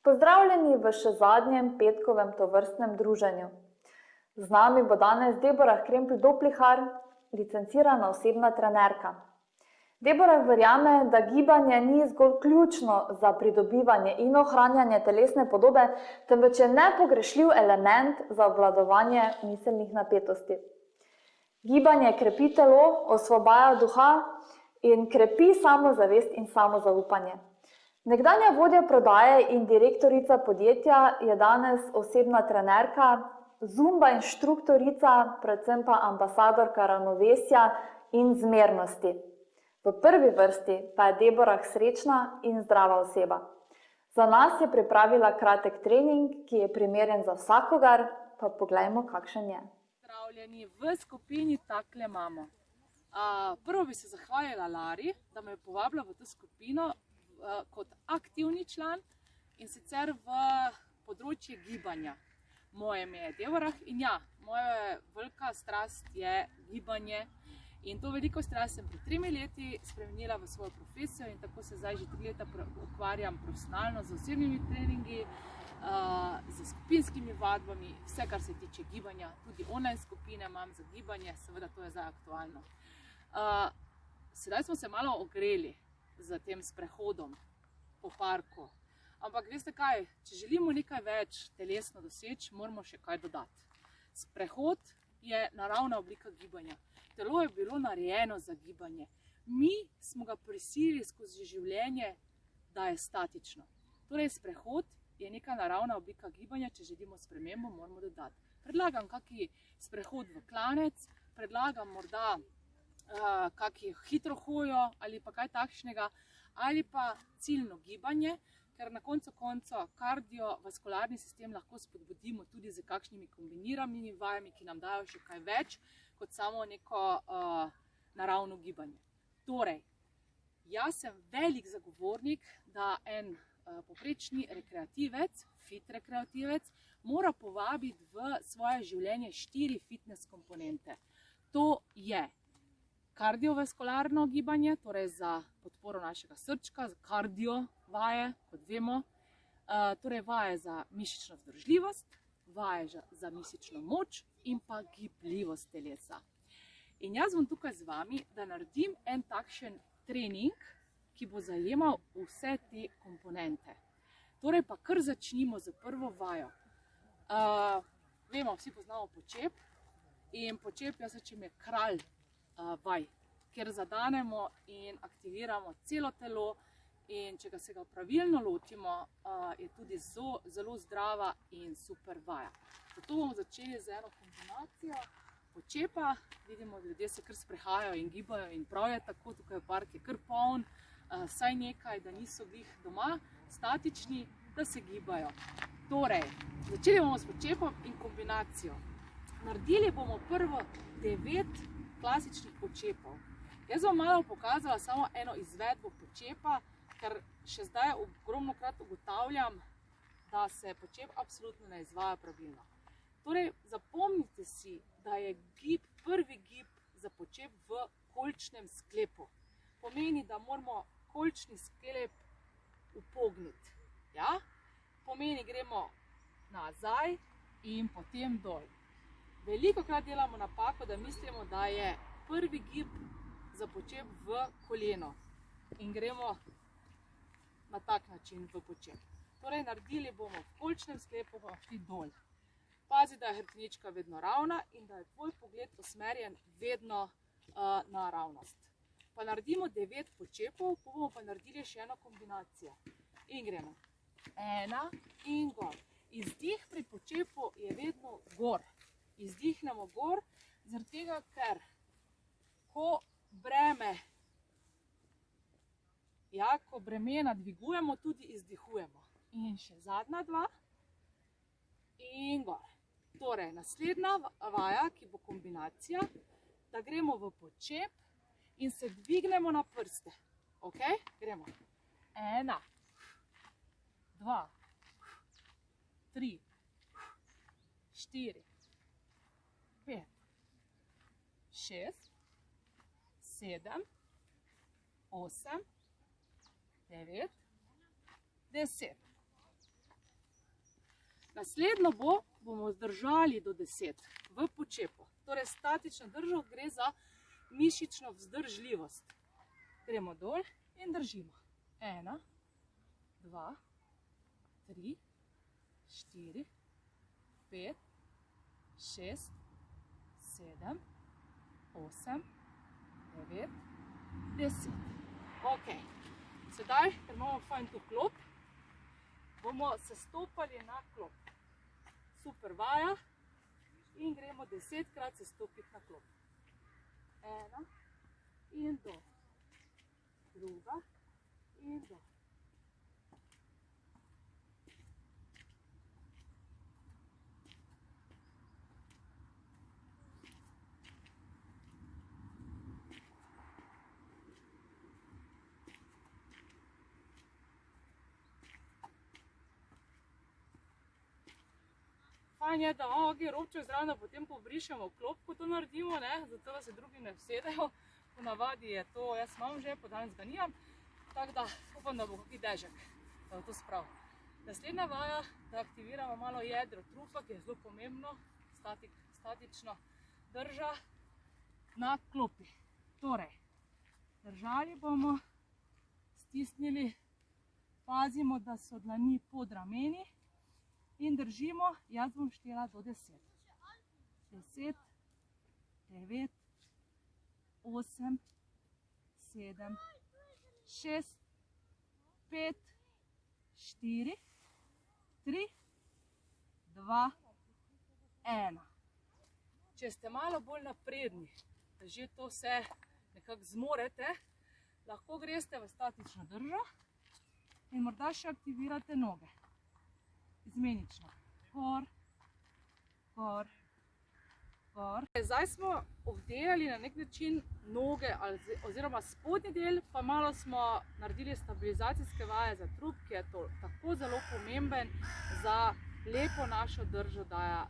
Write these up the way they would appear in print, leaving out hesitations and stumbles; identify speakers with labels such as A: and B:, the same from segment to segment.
A: Pozdravljeni v še zadnjem petkovem tovrstnem druženju. Z nami bo danes Debora Krempl-Doplihar, licencirana osebna trenerka. Debora verjame, da gibanje ni zgolj ključno za pridobivanje in ohranjanje telesne podobe, temveč je nepogrešljiv element za obvladovanje miselnih napetosti. Gibanje krepi telo, osvobaja duha in krepi samozavest in samozaupanje. Nekdanja vodja prodaje in direktorica podjetja je danes osebna trenerka, zumba inštruktorica, predvsem pa ambasadorka ravnovesja in zmernosti. V prvi vrsti pa je Debora srečna in zdrava oseba. Za nas je pripravila kratek trening, ki je primeren za vsakogar, pa poglejmo, kakšen je.
B: Pozdravljeni v skupini Takle imamo. Prvo bi se zahvalila Lari, da me je povabila v to skupino kot aktivni član in sicer v področje gibanja. Moje ime je Debora in ja, moja velika strast je gibanje in to veliko strast sem pred 3 leti spremenila v svojo profesijo in tako se zdaj že 3 leta ukvarjam profesionalno z osebnimi treningi, z skupinskimi vadbami, vse kar se tiče gibanja, tudi online skupine imam za gibanje, seveda to je zdaj aktualno. Sedaj smo se malo ogreli z tem sprehodom po parku. Ampak veste kaj, če želimo nekaj več telesno doseči, moramo še kaj dodati. Sprehod je naravna oblika gibanja. Telo je bilo narejeno za gibanje. Mi smo ga prisilili skozi življenje, da je statično. Torej, sprehod je neka naravna oblika gibanja, če želimo spremembo, moramo dodati. Predlagam kaki sprehod v klanec, predlagam morda kaki hitro hojo ali pa kaj takšnega, ali pa ciljno gibanje, ker na koncu kardiovaskularni sistem lahko spodbudimo tudi z kakšnimi kombiniranimi vajami, ki nam dajo še kaj več kot samo neko naravno gibanje. Torej, jaz sem velik zagovornik, da en povprečni rekreativec, fit rekreativec, mora povabiti v svoje življenje 4 fitness komponente. To je kardiovaskularno gibanje, torej za podporo našega srčka, za kardio vaje, kot vemo, torej vaje za mišično vzdržljivost, vaje za mišično moč in pa gibljivost telesa. In jaz bom tukaj z vami, da naredim en takšen trening, ki bo zajemal vse te komponente. Torej pa kar začnimo z prvo vajo. Vemo, vsi poznamo počep in počep, jaz rečem, je kralj vaj, kjer zadanemo in aktiviramo celo telo in če se ga pravilno lotimo, je tudi zelo zdrava in super vaja. Zato bomo začeli z eno kombinacijo počepa. Vidimo, da ljudje se kar sprehajajo in gibajo in prav je tako, tukaj park je kar poln, saj nekaj, da niso glih doma statični, da se gibajo. Torej, začeli bomo s počepom in kombinacijo. Naredili bomo prvo 9 klasičnih počepov. Jaz bom malo pokazala samo eno izvedbo počepa, ker še zdaj ogromnokrat ugotavljam, da se počep absolutno ne izvaja pravilno. Torej, zapomnite si, da je prvi gib za počep v kolčnem sklepu. Pomeni, da moramo kolčni sklep upogniti. Ja? Pomeni, gremo nazaj in potem dol. Velikokrat delamo napako, da mislimo, da je prvi gib za počep v koleno in gremo na tak način v počep. Torej, naredili bomo v kolčnem sklepu, bomo šli dol. Pazi, da je hrbtenička vedno ravna in da je tvoj pogled usmerjen vedno naravnost. Pa naredimo 9 počepov, bomo pa naredili še eno kombinacijo. In gremo. 1 in gor. Izdih pri počepu je vedno gor. Izdihnemo gor, zaradi tega, ker ko bremena dvigujemo, tudi izdihujemo. In še zadnja 2 in gor. Torej, naslednja vaja, ki bo kombinacija, da gremo v počep in se dvignemo na prste. Ok? Gremo. 1, 2, 3, 4, 5, 6, 7, 8, 9, 10. Naslednjo bomo zdržali do 10 v počepu. Torej, statično držo gre za mišično vzdržljivost. Gremo dol in držimo. 1, 2, 3, 4, 5, 6, 7, 8, 9, 10. Ok, sedaj, ker imamo fajn tu klop, bomo se stopali na klop. Super vaja in gremo 10krat se stopiti na klop. 1 in do, druga in do. Fajn je, da imamo kaj robčev zraven, da potem pobrišemo klop, ko to naredimo, ne? Zato da se drugi ne vsedejo. Po navadi je to, jaz imam že, po danes ga nimam, tako da upam, da bo kakšen dežek, da bo to spravil. Naslednja vaja, da aktiviramo malo jedro trupa, ki je zelo pomembno, statično drža na klopi. Torej, držali bomo, stisnili, pazimo, da so dlani pod rameni. In držimo, jaz bom štela do 10. 10, 9, 8, 7, 6, 5, 4, 3, 2, 1. Če ste malo bolj napredni, da že to vse nekako zmorete, lahko greste v statično držo in morda še aktivirate noge. Izmenično. Gor, gor, gor. Zdaj smo obdelali na nek način noge oziroma spodnji del, pa malo smo naredili stabilizacijske vaje za trup, ki je to tako zelo pomemben za lepo našo držo, da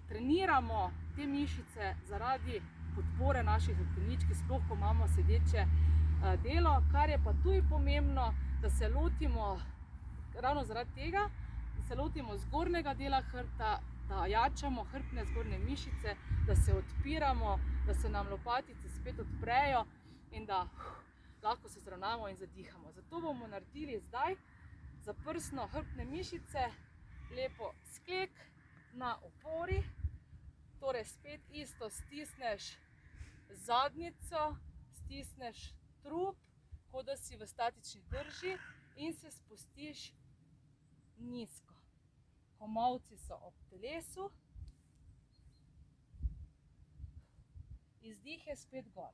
B: treniramo te mišice zaradi podpore naših hrbteničk, sploh ko imamo sedeče delo, kar je pa tudi pomembno, da se lotimo ravno zaradi tega, se lotimo zgornjega dela hrbta, da jačamo hrbtne zgornje mišice, da se odpiramo, da se nam lopatice spet odprejo in da lahko se zravnamo in zadihamo. Zato bomo naredili zdaj za prsno hrbtne mišice lepo sklek na opori. Torej spet isto, stisneš zadnjico, stisneš trup, kot da si v statični drži in se spustiš nizko. Komolci so ob telesu, izdih je spet gor.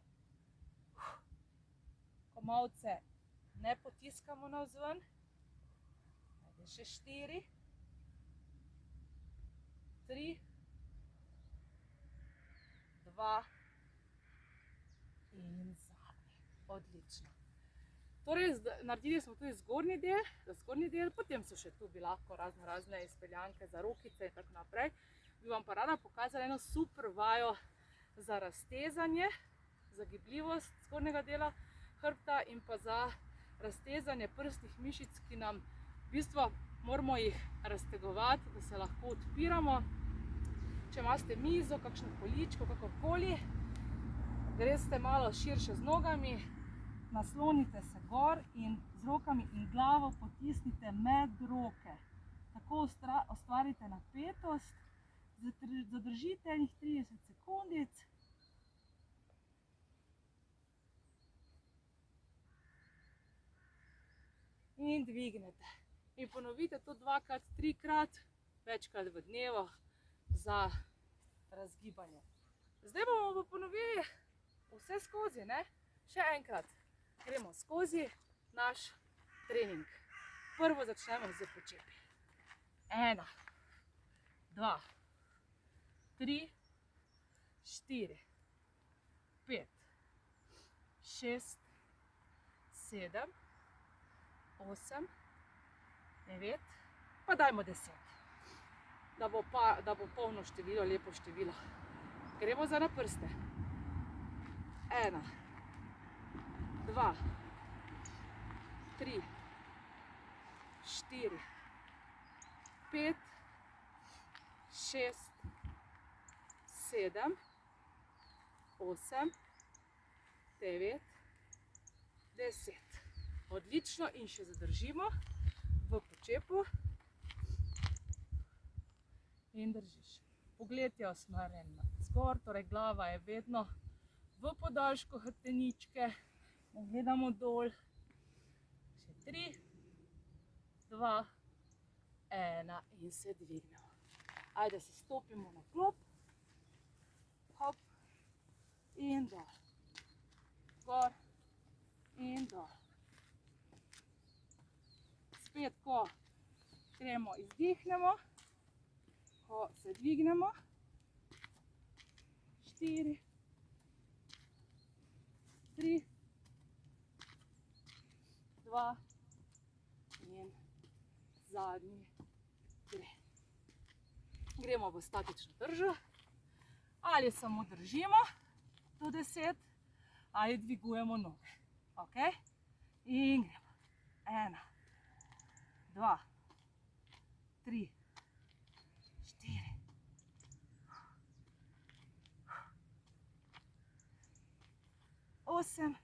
B: Komolce ne potiskamo navzven, ajde še 4, 3, 2 in zadnji. Odlično. Torej, naredili smo tudi zgornji del, potem so še tu bi lahko razne izpeljanke za rokice in tako naprej. Bi vam pa rada pokazala eno super vajo za raztezanje, za gibljivost zgornjega dela hrbta in pa za raztezanje prsnih mišic, ki nam v bistvu moramo jih raztegovati, da se lahko odpiramo. Če imate mizo, kakšno poličko, kakorkoli, greste malo širše z nogami, naslonite se gor in z rokami in glavo potisnite med roke. Tako ustvarite napetost, zadržite enih 30 sekundic. In dvignete. In ponovite to 2krat, 3krat, večkrat v dnevu za razgibanje. Zdaj bomo pa ponovili vse skozi, ne? Še enkrat. Gremo skozi naš trening. Prvo začnemo z počepi. 1, 2, 3, 4, 5, 6, 7, 8, 9, pa dajmo 10. Da bo polno število, lepo število. Gremo za na prste. 1, 2, 3, 4, 5, 6, 7, 8, 9, 10. Odlično in še zadržimo v počepu in držiš. Pogled je usmerjen navzgor, torej glava je vedno v podaljšku hrbteničke. Gledamo dol. Še 3, 2, 1 in se dvignemo. Ajde, se stopimo na klop. Hop in dol. Gor in dol. Spet, ko gremo, izdihnemo, ko se dvignemo. 4, 3, 2 in zadnji gre. Gremo v statično držo, ali samo držimo do 10, ali dvigujemo noge. Ok? In gremo. 1, 2, 3, 4, 8,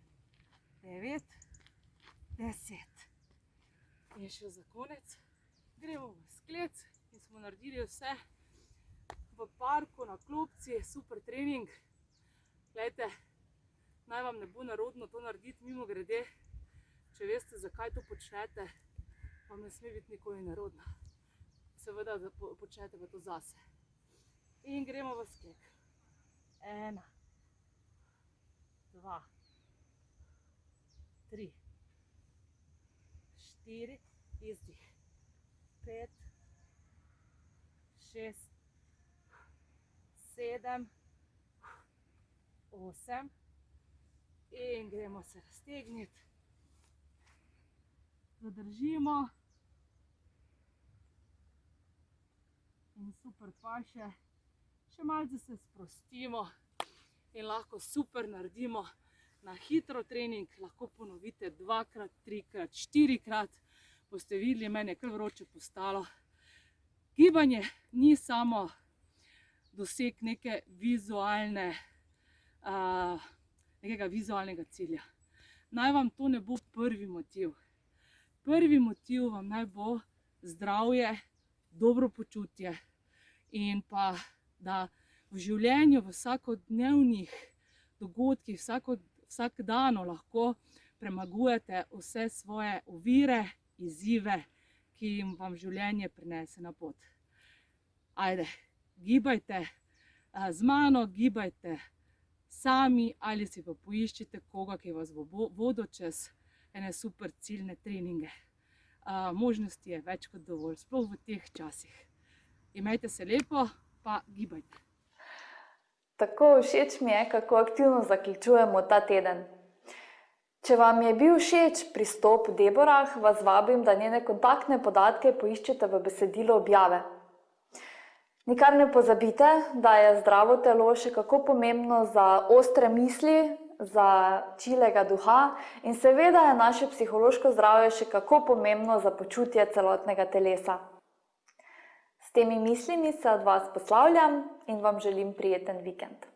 B: 9, 10. In še za konec gremo v sklec in smo naredili vse v parku, na klopci, super trening. Glejte, naj vam ne bo nerodno to narediti, mimo grede, če veste, zakaj to počnete, vam ne sme biti nikoli nerodno. Seveda, da počnete pa to zase. In gremo v sklek. 1, 2, 3, 4, izdih. 5, 6, 7, 8 in gremo se raztegniti. Zadržimo in super paše. Še malce se sprostimo in lahko super naredimo na hitro trening. Lahko ponovite 2-krat, 3-krat, 4-krat. Boste videli, meni je kar vroče postalo. Gibanje ni samo doseg nekega vizualnega cilja. Naj vam to ne bo prvi motiv. Prvi motiv vam naj bo zdravje, dobro počutje in pa, da v življenju, v vsakodnevnih dogodkih, vsak dan lahko premagujete vse svoje ovire, izzive, ki jim vam življenje prinese na pot. Ajde, gibajte z mano, gibajte sami ali si pa poiščite koga, ki vas bo vodil čez ene super ciljne treninge. Možnosti je več kot dovolj, sploh v teh časih. Imejte se lepo, pa gibajte.
A: Tako všeč mi je, kako aktivno zaključujemo ta teden. Če vam je bil všeč pristop Deborah, vas vabim, da njene kontaktne podatke poiščete v besedilu objave. Nikar ne pozabite, da je zdravo telo še kako pomembno za ostre misli, za čilega duha in seveda je naše psihološko zdravje še kako pomembno za počutje celotnega telesa. S temi mislimi se od vas poslavljam in vam želim prijeten vikend.